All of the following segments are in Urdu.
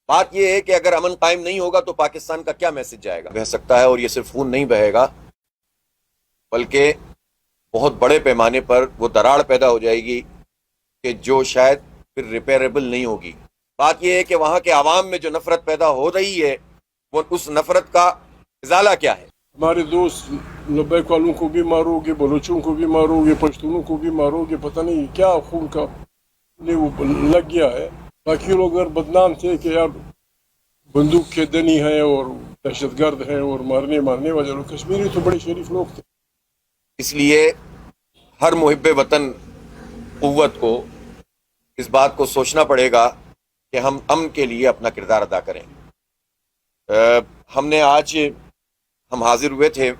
بات یہ ہے کہ اگر امن قائم نہیں ہوگا تو پاکستان کا کیا میسج جائے گا؟ بہ سکتا ہے، اور یہ صرف خون نہیں بہے گا بلکہ بہت بڑے پیمانے پر وہ دراڑ پیدا ہو جائے گی کہ جو شاید پھر ریپیریبل نہیں ہوگی۔ بات یہ ہے کہ وہاں کے عوام میں جو نفرت پیدا ہو رہی ہے وہ اس نفرت کا ازالہ کیا ہے؟ ہمارے دوست لبیک والوں کو بھی مارو گے، بلوچوں کو بھی مارو گے، پشتونوں کو بھی مارو گے، پتہ نہیں کیا خون کا وہ لگ گیا ہے۔ باقی لوگ اگر بدنام تھے کہ یار بندوق کے دنی ہیں اور دہشت گرد ہیں اور مارنے والے لوگ، کشمیری تو بڑے شریف لوگ تھے۔ اس لیے ہر محب وطن قوت کو اس بات کو سوچنا پڑے گا کہ ہم امن کے لیے اپنا کردار ادا کریں۔ ہم نے آج ہم حاضر ہوئے تھے،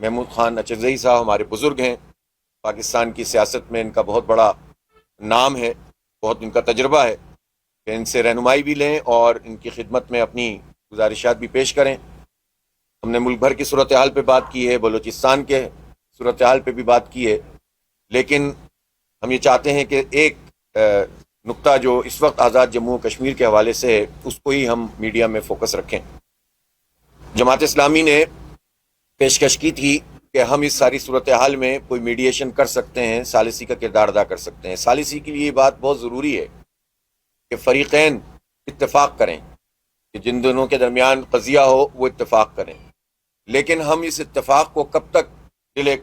محمود خان اچکزئی صاحب ہمارے بزرگ ہیں، پاکستان کی سیاست میں ان کا بہت بڑا نام ہے، بہت ان کا تجربہ ہے کہ ان سے رہنمائی بھی لیں اور ان کی خدمت میں اپنی گزارشات بھی پیش کریں۔ ہم نے ملک بھر کی صورتحال پہ بات کی ہے، بلوچستان کے صورتحال پہ بھی بات کی ہے، لیکن ہم یہ چاہتے ہیں کہ ایک نقطہ جو اس وقت آزاد جموں و کشمیر کے حوالے سے ہے اس کو ہی ہم میڈیا میں فوکس رکھیں۔ جماعت اسلامی نے پیشکش کی تھی کہ ہم اس ساری صورتحال میں کوئی میڈیشن کر سکتے ہیں، ثالثی کا کردار ادا کر سکتے ہیں۔ ثالثی کے لیے یہ بات بہت ضروری ہے کہ فریقین اتفاق کریں، کہ جن دونوں کے درمیان قضیہ ہو وہ اتفاق کریں، لیکن ہم اس اتفاق کو کب تک ڈیلے،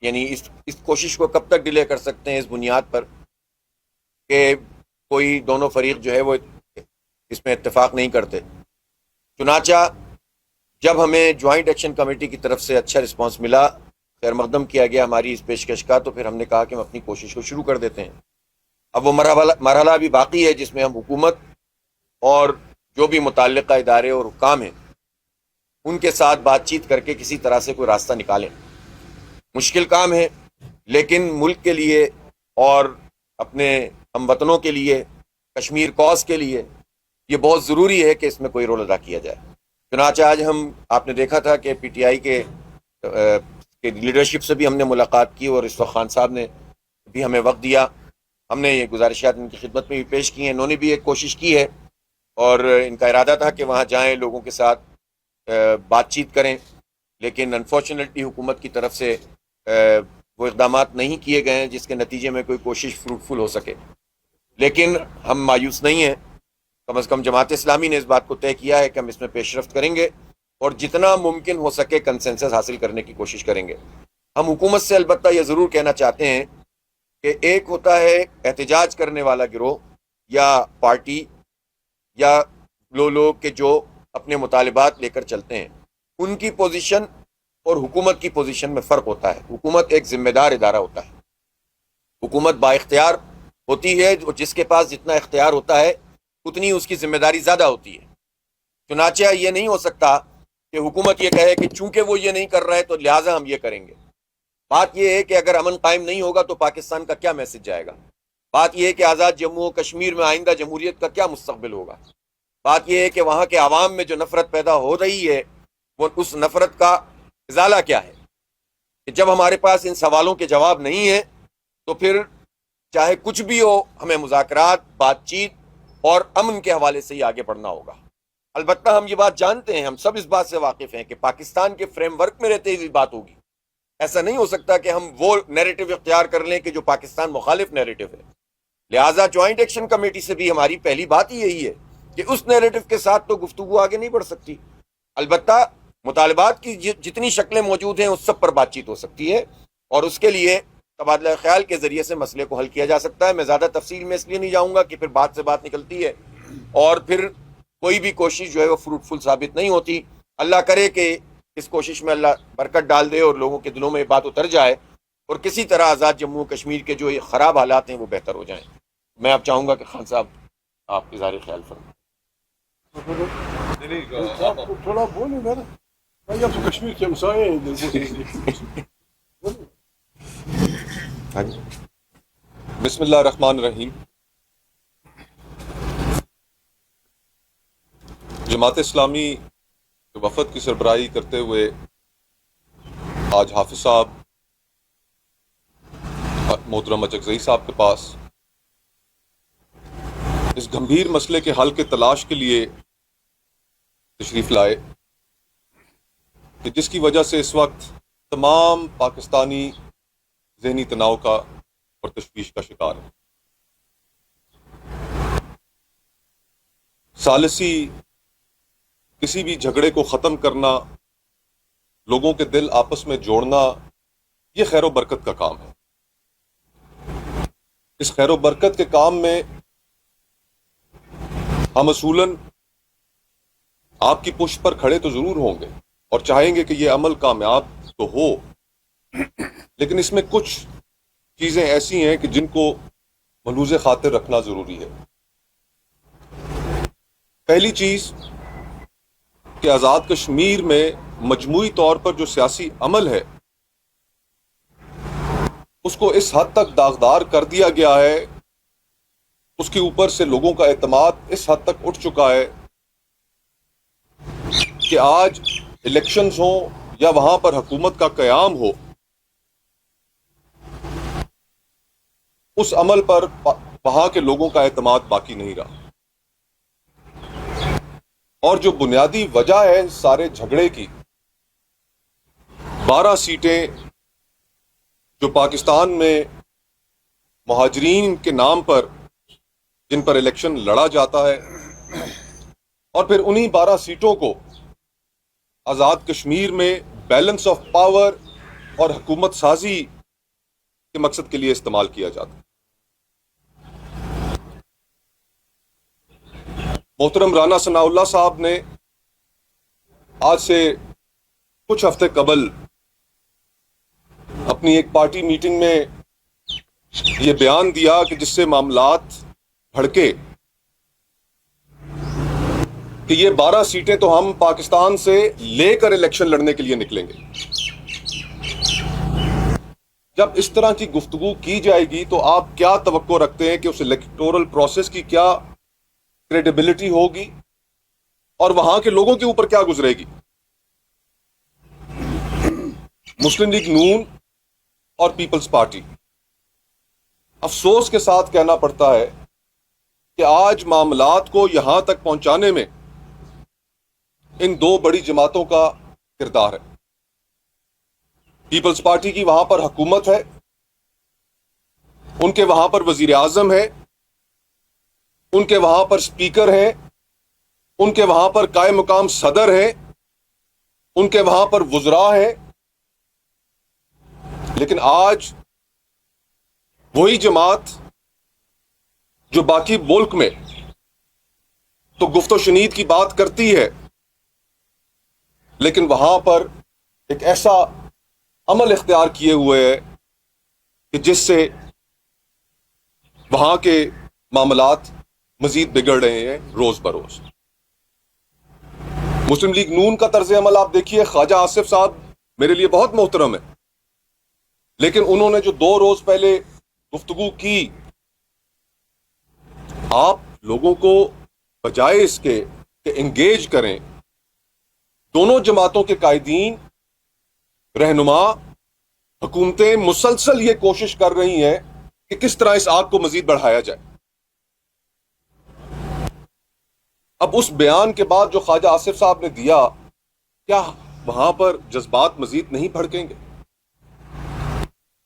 یعنی اس کوشش کو کب تک ڈیلے کر سکتے ہیں اس بنیاد پر کہ کوئی دونوں فریق جو ہے وہ اس میں اتفاق نہیں کرتے۔ چنانچہ جب ہمیں جوائنٹ ایکشن کمیٹی کی طرف سے اچھا رسپانس ملا، خیر مقدم کیا گیا ہماری اس پیشکش کا، تو پھر ہم نے کہا کہ ہم اپنی کوشش کو شروع کر دیتے ہیں۔ اب وہ مرحلہ ابھی باقی ہے جس میں ہم حکومت اور جو بھی متعلقہ ادارے اور حکام ہیں ان کے ساتھ بات چیت کر کے کسی طرح سے کوئی راستہ نکالیں۔ مشکل کام ہے، لیکن ملک کے لیے اور اپنے ہم وطنوں کے لیے، کشمیر کوز کے لیے یہ بہت ضروری ہے کہ اس میں کوئی رول ادا کیا جائے۔ چنانچہ آج آپ نے دیکھا تھا کہ پی ٹی آئی کے لیڈرشپ سے بھی ہم نے ملاقات کی اور اس وقت خان صاحب نے بھی ہمیں وقت دیا، ہم نے یہ گزارشات ان کی خدمت میں بھی پیش کی ہیں، انہوں نے بھی ایک کوشش کی ہے اور ان کا ارادہ تھا کہ وہاں جائیں، لوگوں کے ساتھ بات چیت کریں، لیکن انفارچونیٹلی حکومت کی طرف سے وہ اقدامات نہیں کیے گئے ہیں جس کے نتیجے میں کوئی کوشش فروٹفل ہو سکے۔ لیکن ہم مایوس نہیں ہیں، کم از کم جماعت اسلامی نے اس بات کو طے کیا ہے کہ ہم اس میں پیش رفت کریں گے اور جتنا ممکن ہو سکے کنسنسس حاصل کرنے کی کوشش کریں گے۔ ہم حکومت سے البتہ یہ ضرور کہنا چاہتے ہیں کہ ایک ہوتا ہے احتجاج کرنے والا گروہ یا پارٹی یا لوگ کہ جو اپنے مطالبات لے کر چلتے ہیں، ان کی پوزیشن اور حکومت کی پوزیشن میں فرق ہوتا ہے۔ حکومت ایک ذمہ دار ادارہ ہوتا ہے، حکومت با اختیار ہوتی ہے، جس کے پاس جتنا اختیار ہوتا ہے اتنی اس کی ذمہ داری زیادہ ہوتی ہے۔ چنانچہ یہ نہیں ہو سکتا کہ حکومت یہ کہے کہ چونکہ وہ یہ نہیں کر رہا ہے تو لہٰذا ہم یہ کریں گے۔ بات یہ ہے کہ اگر امن قائم نہیں ہوگا تو پاکستان کا کیا میسج جائے گا؟ بات یہ ہے کہ آزاد جموں و کشمیر میں آئندہ جمہوریت کا کیا مستقبل ہوگا؟ بات یہ ہے کہ وہاں کے عوام میں جو نفرت پیدا ہو رہی ہے وہ اس نفرت کا ازالہ کیا ہے؟ کہ جب ہمارے پاس ان سوالوں کے جواب نہیں ہیں تو پھر چاہے کچھ بھی ہو ہمیں مذاکرات، بات چیت اور امن کے حوالے سے ہی آگے بڑھنا ہوگا۔ البتہ ہم یہ بات جانتے ہیں، ہم سب اس بات سے واقف ہیں کہ پاکستان کے فریم ورک میں رہتے ہوئی بات ہوگی۔ ایسا نہیں ہو سکتا کہ ہم وہ نیریٹو اختیار کر لیں کہ جو پاکستان مخالف نیریٹو ہے۔ لہٰذا جوائنٹ ایکشن کمیٹی سے بھی ہماری پہلی بات ہی یہی ہے کہ اس نیریٹو کے ساتھ تو گفتگو آگے نہیں بڑھ سکتی۔ البتہ مطالبات کی جتنی شکلیں موجود ہیں اس سب پر بات چیت ہو سکتی ہے اور اس کے لیے تبادلہ خیال کے ذریعے سے مسئلے کو حل کیا جا سکتا ہے۔ میں زیادہ تفصیل میں اس لیے نہیں جاؤں گا کہ پھر بات سے بات نکلتی ہے اور پھر کوئی بھی کوشش جو ہے وہ فروٹفل ثابت نہیں ہوتی۔ اللہ کرے کہ اس کوشش میں اللہ برکت ڈال دے اور لوگوں کے دلوں میں یہ بات اتر جائے اور کسی طرح آزاد جموں و کشمیر کے جو یہ خراب حالات ہیں وہ بہتر ہو جائیں۔ میں اب چاہوں گا کہ خان صاحب آپ اظہار خیال فرمائیں۔ تھوڑا بولیں نا بھائی، آپ تو کشمیر کے ہمسائے ہیں۔ بسم اللہ الرحمن الرحیم۔ جماعت اسلامی کے وفد کی سربراہی کرتے ہوئے آج حافظ صاحب محترم اچکزئی صاحب کے پاس اس گمبھیر مسئلے کے حل کے تلاش کے لیے تشریف لائے کہ جس کی وجہ سے اس وقت تمام پاکستانی ذہنی تناؤ کا اور تشویش کا شکار ہے۔ ثالثی، کسی بھی جھگڑے کو ختم کرنا، لوگوں کے دل آپس میں جوڑنا، یہ خیر و برکت کا کام ہے۔ اس خیر و برکت کے کام میں ہم اصولاً آپ کی پشت پر کھڑے تو ضرور ہوں گے اور چاہیں گے کہ یہ عمل کامیاب تو ہو، لیکن اس میں کچھ چیزیں ایسی ہیں کہ جن کو ملحوظ خاطر رکھنا ضروری ہے۔ پہلی چیز کہ آزاد کشمیر میں مجموعی طور پر جو سیاسی عمل ہے اس کو اس حد تک داغدار کر دیا گیا ہے، اس کے اوپر سے لوگوں کا اعتماد اس حد تک اٹھ چکا ہے کہ آج الیکشنز ہوں یا وہاں پر حکومت کا قیام ہو، اس عمل پر وہاں کے لوگوں کا اعتماد باقی نہیں رہا۔ اور جو بنیادی وجہ ہے اس سارے جھگڑے کی، 12 سیٹیں جو پاکستان میں مہاجرین کے نام پر جن پر الیکشن لڑا جاتا ہے، اور پھر انہی 12 سیٹوں کو آزاد کشمیر میں بیلنس آف پاور اور حکومت سازی کے مقصد کے لیے استعمال کیا جاتا ہے۔ محترم رانا ثناء اللہ صاحب نے آج سے کچھ ہفتے قبل اپنی ایک پارٹی میٹنگ میں یہ بیان دیا کہ جس سے معاملات بھڑکے کہ یہ 12 سیٹیں تو ہم پاکستان سے لے کر الیکشن لڑنے کے لیے نکلیں گے۔ جب اس طرح کی گفتگو کی جائے گی تو آپ کیا توقع رکھتے ہیں کہ اس الیکٹورل پروسیس کی کیا کریڈیبلٹی ہوگی اور وہاں کے لوگوں کے اوپر کیا گزرے گی؟ مسلم لیگ نون اور پیپلز پارٹی، افسوس کے ساتھ کہنا پڑتا ہے کہ آج معاملات کو یہاں تک پہنچانے میں ان دو بڑی جماعتوں کا کردار ہے۔ پیپلز پارٹی کی وہاں پر حکومت ہے، ان کے وہاں پر وزیر اعظم ہے، ان کے وہاں پر اسپیکر ہیں، ان کے وہاں پر قائم مقام صدر ہیں، ان کے وہاں پر وزراء ہیں، لیکن آج وہی جماعت جو باقی ملک میں تو گفت و شنید کی بات کرتی ہے، لیکن وہاں پر ایک ایسا عمل اختیار کیے ہوئے ہے کہ جس سے وہاں کے معاملات مزید بگڑ رہے ہیں روز بروز۔ مسلم لیگ نون کا طرز عمل آپ دیکھیے، خواجہ آصف صاحب میرے لیے بہت محترم ہے، لیکن انہوں نے جو 2 روز پہلے گفتگو کی، آپ لوگوں کو بجائے اس کے کہ انگیج کریں، دونوں جماعتوں کے قائدین، رہنما، حکومتیں مسلسل یہ کوشش کر رہی ہیں کہ کس طرح اس آگ کو مزید بڑھایا جائے۔ اب اس بیان کے بعد جو خواجہ آصف صاحب نے دیا، کیا وہاں پر جذبات مزید نہیں بھڑکیں گے؟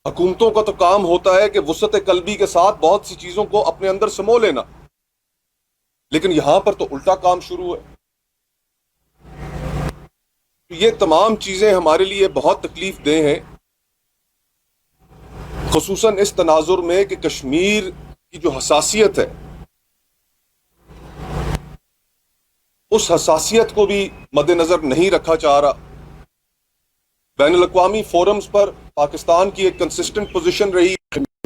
حکومتوں کا تو کام ہوتا ہے کہ وسعت قلبی کے ساتھ بہت سی چیزوں کو اپنے اندر سمو لینا، لیکن یہاں پر تو الٹا کام شروع ہے۔ یہ تمام چیزیں ہمارے لیے بہت تکلیف دہ ہیں، خصوصاً اس تناظر میں کہ کشمیر کی جو حساسیت ہے، اس حساسیت کو بھی مد نظر نہیں رکھا جا رہا۔ بین الاقوامی فورمز پر پاکستان کی ایک کنسسٹنٹ پوزیشن رہی،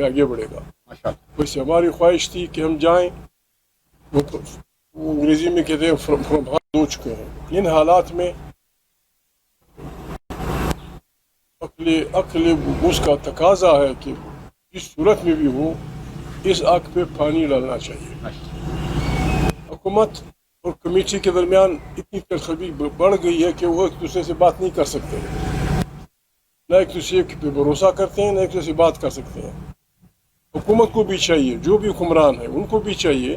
آگے بڑھے گا۔ ویسے ہماری خواہش تھی کہ ہم جائیں، وہ انگریزی میں کہتے ہیں فرام ہو چکے ہیں۔ ان حالات میں عقل اس کا تقاضا ہے کہ جس صورت میں بھی ہو اس آگ پہ پانی ڈالنا چاہیے۔ حکومت اور کمیٹی کے درمیان اتنی تلخبی بڑھ گئی ہے کہ وہ ایک دوسرے سے بات نہیں کر سکتے، نہ ایک دوسرے پہ بھروسہ کرتے ہیں، نہ ایک دوسرے سے بات کر سکتے ہیں۔ حکومت کو بھی چاہیے، جو بھی حکمران ہیں ان کو بھی چاہیے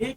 1